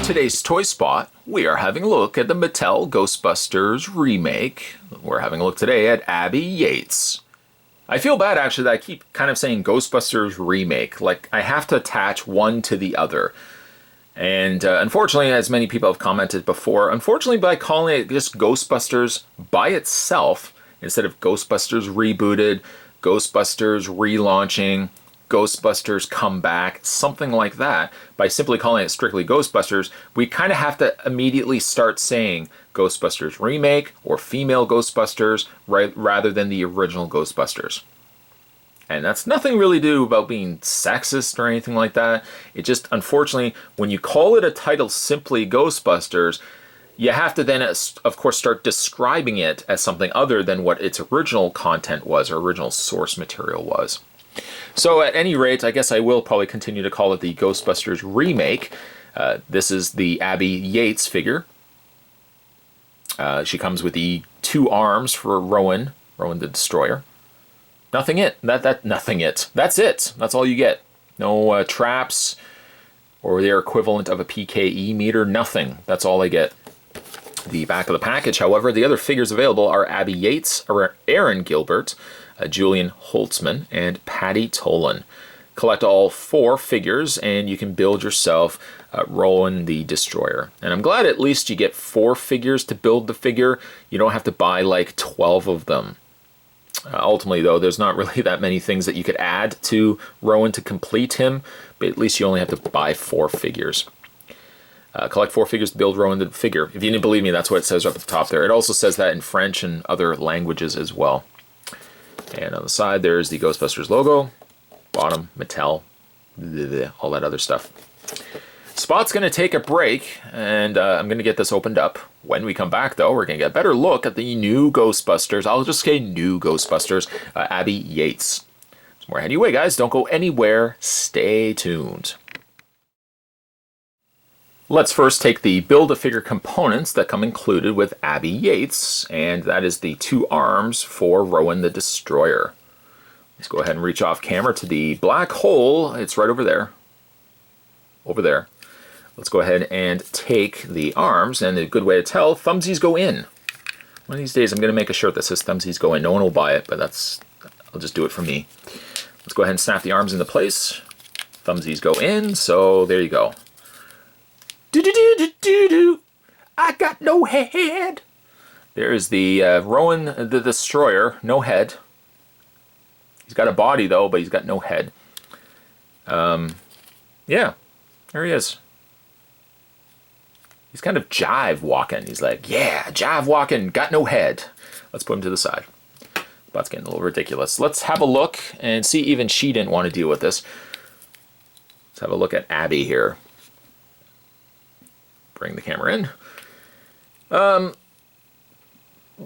today's Toy Spot, we are having a look at the Mattel Ghostbusters remake. We're having a look today at Abby Yates. I feel bad actually that I keep kind of saying Ghostbusters remake, like I have to attach one to the other. And unfortunately, as many people have commented before, unfortunately by calling it just Ghostbusters by itself, instead of Ghostbusters rebooted, Ghostbusters relaunching, Ghostbusters come back, something like that, by simply calling it strictly Ghostbusters, we kind of have to immediately start saying Ghostbusters remake or female Ghostbusters rather than the original Ghostbusters. And that's nothing really to do about being sexist or anything like that. It just, unfortunately, when you call it a title simply Ghostbusters, you have to then, of course, start describing it as something other than what its original content was or original source material was. So at any rate, I guess I will probably continue to call it the Ghostbusters remake. This is the Abby Yates figure. She comes with the 2 arms for Rowan the Destroyer. Nothing it. Nothing it. That's it. That's all you get. No traps or their equivalent of a PKE meter. Nothing. That's all I get. The back of the package, however, the other figures available are Abby Yates, Aaron Gilbert, Julian Holtzman, and Patty Tolan. Collect all 4 figures and you can build yourself Rowan the Destroyer. And I'm glad at least you get 4 figures to build the figure. You don't have to buy like 12 of them. Ultimately, though, there's not really that many things that you could add to Rowan to complete him, but at least you only have to buy 4 figures. Collect 4 figures to build Rowan the figure. If you didn't believe me, that's what it says up at the top there. It also says that in French and other languages as well. And on the side, there's the Ghostbusters logo. Bottom, Mattel, all that other stuff. Spot's going to take a break, and I'm going to get this opened up. When we come back, though, we're going to get a better look at the new Ghostbusters. I'll just say new Ghostbusters, Abby Yates. So more anyway, guys, don't go anywhere. Stay tuned. Let's first take the Build-A-Figure components that come included with Abby Yates, and that is the 2 arms for Rowan the Destroyer. Let's go ahead and reach off camera to the black hole. It's right over there. Over there. Let's go ahead and take the arms, and a good way to tell, thumbsies go in. One of these days I'm going to make a shirt that says thumbsies go in. No one will buy it, but I'll just do it for me. Let's go ahead and snap the arms into place. Thumbsies go in, so there you go. Do-do-do-do-do-do. I got no head. There's the Rowan the Destroyer, no head. He's got a body though, but he's got no head. Yeah, there he is. He's kind of jive walking. He's like, yeah, jive walking, got no head. Let's put him to the side. That's getting a little ridiculous. Let's have a look and see. Even she didn't want to deal with this. Let's have a look at Abby here. Bring the camera in.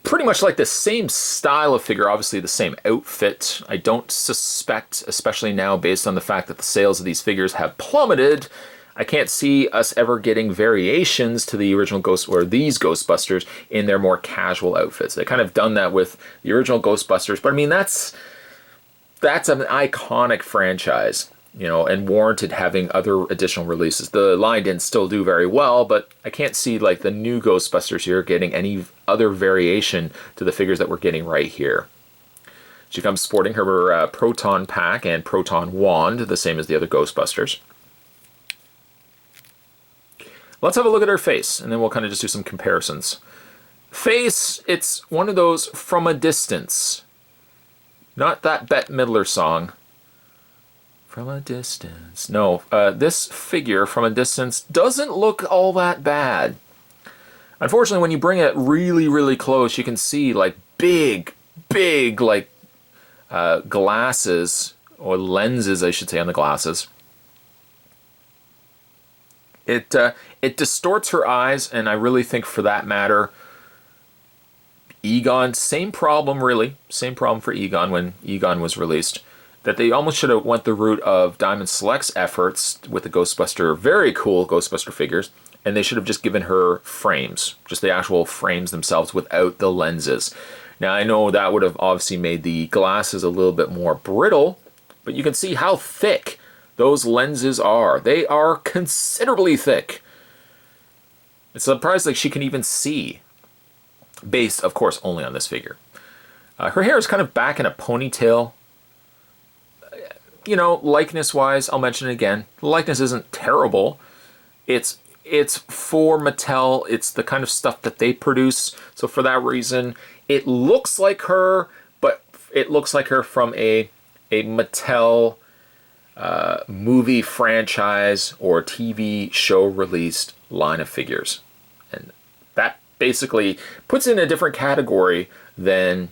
Pretty much like the same style of figure, obviously the same outfit. I don't suspect, especially now based on the fact that the sales of these figures have plummeted, I can't see us ever getting variations to the original these Ghostbusters in their more casual outfits. They kind of done that with the original Ghostbusters, but I mean that's an iconic franchise, you know, and warranted having other additional releases. The line didn't still do very well, but I can't see like the new Ghostbusters here getting any other variation to the figures that we're getting right here. She comes sporting her proton pack and proton wand, the same as the other Ghostbusters. Let's have a look at her face, and then we'll kind of just do some comparisons. Face, it's one of those from a distance. Not that Bette Midler song. From a distance. No, this figure from a distance doesn't look all that bad. Unfortunately, when you bring it really, really close, you can see like big, like glasses, or lenses, I should say, on the glasses. It distorts her eyes, and I really think for that matter, Egon, same problem really. Same problem for Egon when Egon was released. That they almost should have went the route of Diamond Select's efforts with the very cool Ghostbuster figures, and they should have just given her frames, just the actual frames themselves without the lenses. Now I know that would have obviously made the glasses a little bit more brittle, but you can see how thick those lenses are. They are considerably thick. It's surprised like she can even see, based, of course, only on this figure. Her hair is kind of back in a ponytail. You know, likeness-wise, I'll mention it again. The likeness isn't terrible. It's for Mattel. It's the kind of stuff that they produce. So for that reason, it looks like her, but it looks like her from a Mattel movie franchise or TV show released line of figures. And that basically puts it in a different category than,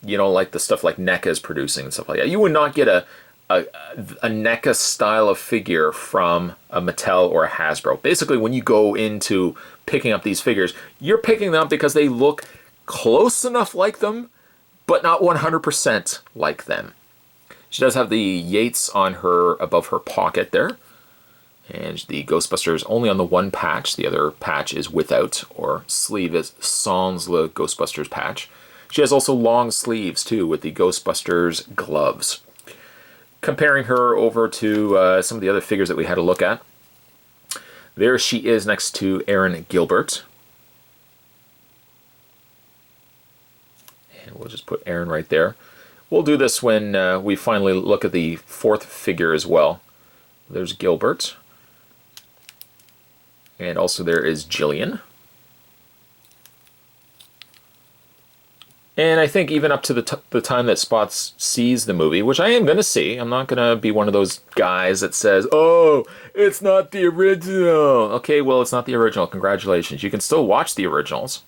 you know, like the stuff like NECA is producing and stuff like that. You would not get a NECA style of figure from a Mattel or a Hasbro. Basically, when you go into picking up these figures, you're picking them up because they look close enough like them, but not 100% like them. She does have the Yates on her, above her pocket there. And the Ghostbusters only on the one patch. The other patch is without, or sleeve is sans le Ghostbusters patch. She has also long sleeves too, with the Ghostbusters gloves. Comparing her over to some of the other figures that we had a look at. There she is next to Erin Gilbert. And we'll just put Erin right there. We'll do this when we finally look at the fourth figure as well. There's Gilbert. And also there is Jillian. And I think even up to the time that Spots sees the movie, which I am going to see, I'm not going to be one of those guys that says, oh, it's not the original. Okay, well, it's not the original. Congratulations. You can still watch the originals.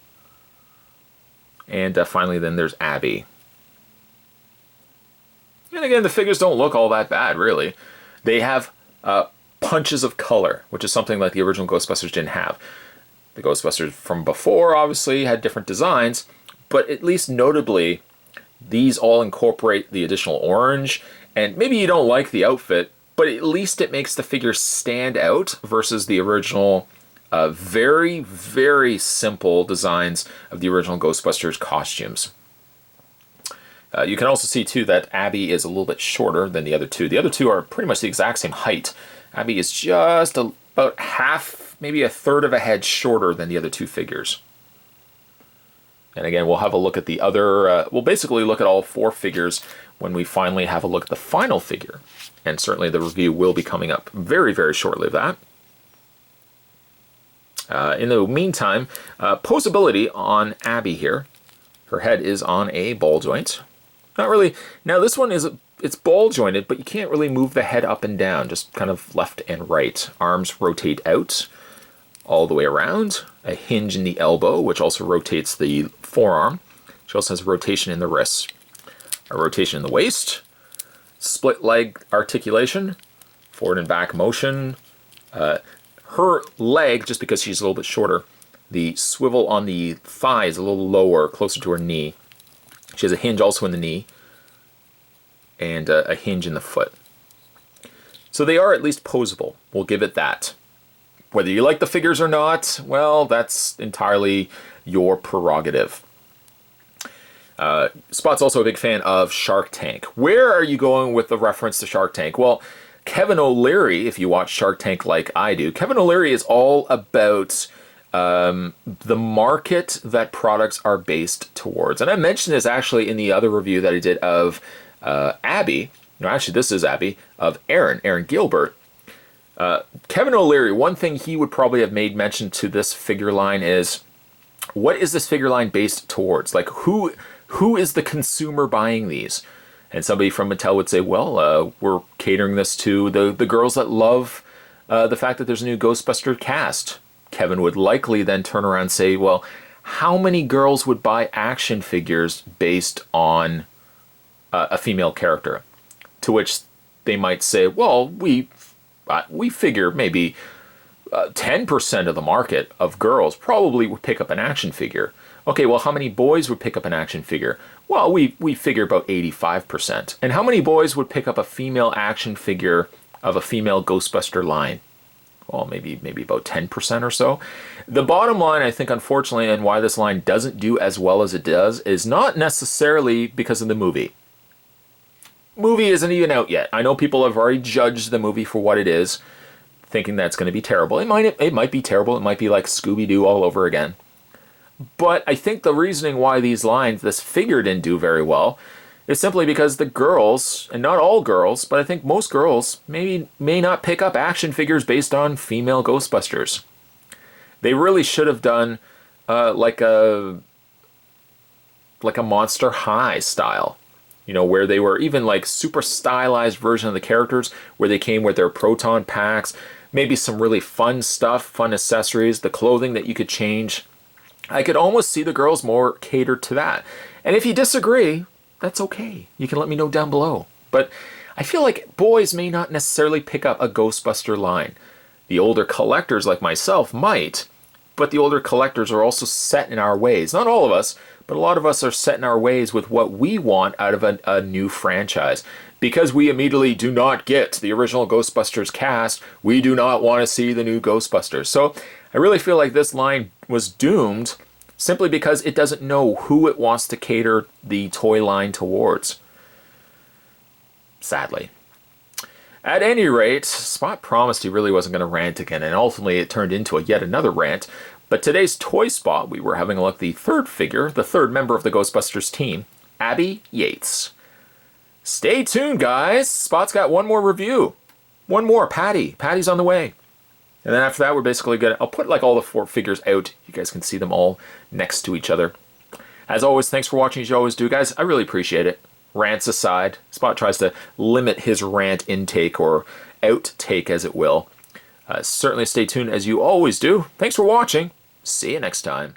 And finally, then there's Abby. And again, the figures don't look all that bad, really. They have punches of color, which is something like the original Ghostbusters didn't have. The Ghostbusters from before, obviously, had different designs. But at least notably, these all incorporate the additional orange. And maybe you don't like the outfit, but at least it makes the figure stand out versus the original very, very simple designs of the original Ghostbusters costumes. You can also see, too, that Abby is a little bit shorter than the other two. The other two are pretty much the exact same height. Abby is just about half, maybe a third of a head shorter than the other two figures. And again, we'll have a look at the other, we'll basically look at all four figures when we finally have a look at the final figure. And certainly the review will be coming up very, very shortly of that. In the meantime, posability on Abby here. Her head is on a ball joint. Not really, now this one it's ball jointed, but you can't really move the head up and down, just kind of left and right. Arms rotate out all the way around. A hinge in the elbow, which also rotates the forearm. She also has a rotation in the wrists. A rotation in the waist. Split leg articulation. Forward and back motion. Her leg, just because she's a little bit shorter, the swivel on the thigh is a little lower, closer to her knee. She has a hinge also in the knee. And a hinge in the foot. So they are at least posable. We'll give it that. Whether you like the figures or not, well, that's entirely your prerogative. Spot's also a big fan of Shark Tank. Where are you going with the reference to Shark Tank? Well, Kevin O'Leary, if you watch Shark Tank like I do, Kevin O'Leary is all about the market that products are based towards. And I mentioned this actually in the other review that I did of Abby. No, actually, this is Abby, of Erin Gilbert. Kevin O'Leary, one thing he would probably have made mention to this figure line is, what is this figure line based towards? Like, who is the consumer buying these? And somebody from Mattel would say, well, we're catering this to the girls that love the fact that there's a new Ghostbuster cast. Kevin would likely then turn around and say, well, how many girls would buy action figures based on a female character? To which they might say, well, we figure maybe 10% of the market of girls probably would pick up an action figure. Okay, well, how many boys would pick up an action figure? Well, we figure about 85%. And how many boys would pick up a female action figure of a female Ghostbuster line? Well, maybe about 10% or so. The bottom line, I think, unfortunately, and why this line doesn't do as well as it does, is not necessarily because of the movie. Movie isn't even out yet. I know people have already judged the movie for what it is. thinking that's going to be terrible. It might be terrible. It might be like Scooby-Doo all over again. But I think the reasoning why this figure didn't do very well is simply because the girls, and not all girls, but I think most girls may not pick up action figures based on female Ghostbusters. They really should have done like a Monster High style. You know, where they were even like super stylized version of the characters, where they came with their proton packs, maybe some really fun stuff, fun accessories, the clothing that you could change. I could almost see the girls more catered to that. And if you disagree, that's okay. You can let me know down below. But I feel like boys may not necessarily pick up a Ghostbuster line. The older collectors like myself might, but the older collectors are also set in our ways. Not all of us, but a lot of us are set in our ways with what we want out of a new franchise. Because we immediately do not get the original Ghostbusters cast, we do not want to see the new Ghostbusters. So I really feel like this line was doomed simply because it doesn't know who it wants to cater the toy line towards. Sadly. At any rate, Spot promised he really wasn't going to rant again, and ultimately it turned into yet another rant. But today's Toy Spot, we were having a look at the third figure, the third member of the Ghostbusters team, Abby Yates. Stay tuned, guys. Spot's got one more review. One more, Patty. Patty's on the way. And then after that, we're basically going to... I'll put like all the 4 figures out. You guys can see them all next to each other. As always, thanks for watching as you always do, guys. I really appreciate it. Rants aside, Spot tries to limit his rant intake, or outtake as it will. Certainly stay tuned as you always do. Thanks for watching. See you next time.